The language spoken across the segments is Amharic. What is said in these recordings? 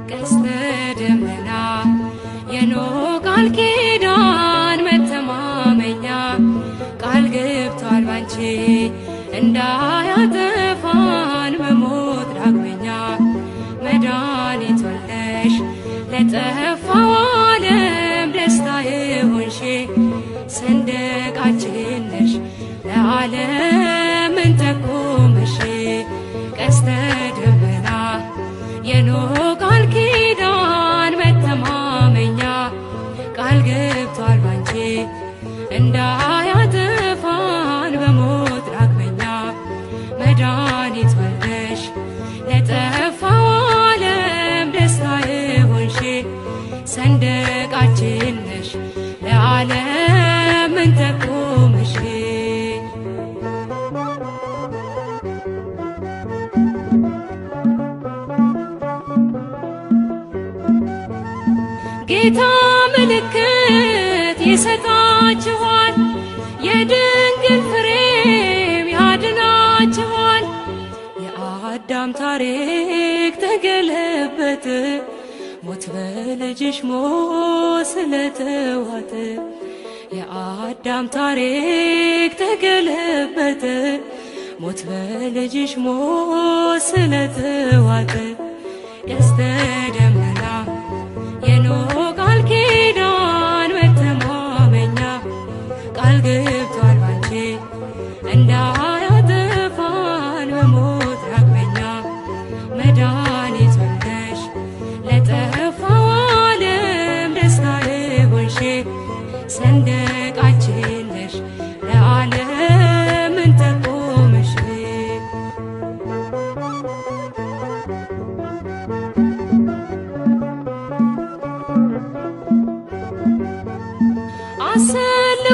ቀስተ ደመና የኖህ ቃል ኪዳን መተማመኛ ቃል ገብቷል ባንቺ እንዳያጠፋን በሞት ዳግመኛ መድኃኒት ወልደሽ ለጠፋው ዓለም ደስታ የሆንሽ ሰንደቃችን ነሽ ለዓለም እንጠቁምሽ ቀስተ ደመና የኖህ ቃል ኪዳን መተማመኛ ቃል ገብቷል ባንቺ እንዳያጠፋን በሞት ዳግመኛ መድኃኒት ወልደሽ ለጠፋው ዓለም ደስታ የሆንሽ ሰንደቃችን ነሽ ለዓለም እንጠቁምሽ ጌታ ምልክት ይሰጣችኋል የድንግል ፍሬም ያድናችኋል የአዳም ታሪክ ተገለበጠ ሞት በልጅሽ ሞት ስለተዋጠ የአዳም ታሪክ ተገለበጠ ሞት በልጅሽ ሞት ስለተዋጠ ቀስተ ደመና የኖህ ቃል ኪዳን መተማመኛ ቃል ገብቷል ባንቺ እንዳያጠፋን በሞት ዳግመኛ መድኃኒት ወልደሽ ለጠፋው ዓለም ደስታ የሆንሽ ሰንደቃችን ነሽ ለዓለም እንጠቁምሽ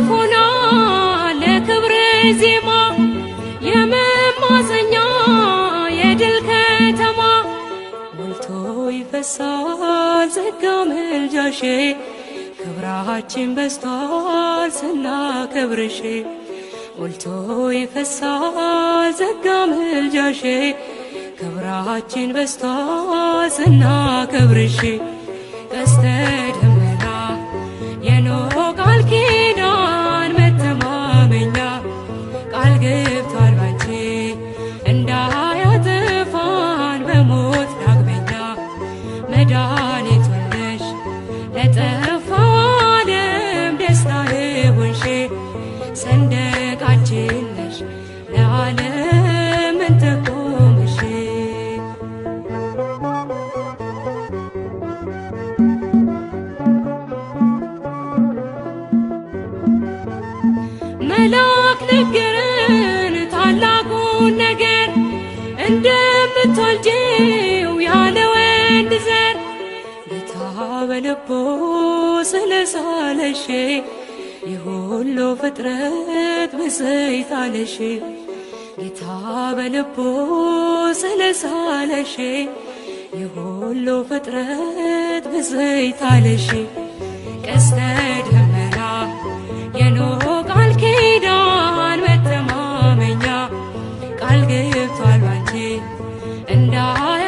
አሰልፎናል ለክብርሽ ዜማ የመማፀኛ የድል ከተማ ሞልቶ ይፈሳል ጸጋ ምልጃሽ ክብራችን በዝቷል ስናከብርሽ ሞልቶ ይፈሳል ጸጋ ምልጃሽ ክብራችን በዝቷል ስናከብርሽ ቀስተ ደመና የኖህ ቃል ኪዳን መተማመኛ ቃል ገብቷል ባንቺ እንዳያጠፋን በሞት ዳግመኛ መድኃኒት ወልደሽ ለጠፋው ዓለም ደስታ የሆንሽ ሰንደቃችን ነሽ ለዓለም እንጠቁምሽ መልአክ ነገረን ታላቁን ነገር እንደምትወልጂው ያለ ወንድ ዘር ጌታ በልቡ ስለሳለሽ የሁሉ ፍጥረት ብፅዕት አለሽ ጌታ በልቡ ስለሳለሽ የሁሉ ፍጥረት ብፅዕት አለሽ ቀስተ ደመና የኖህ ቃል ኪዳን መተማመኛ ቃል ገብቷል ባንቺ እንዳያ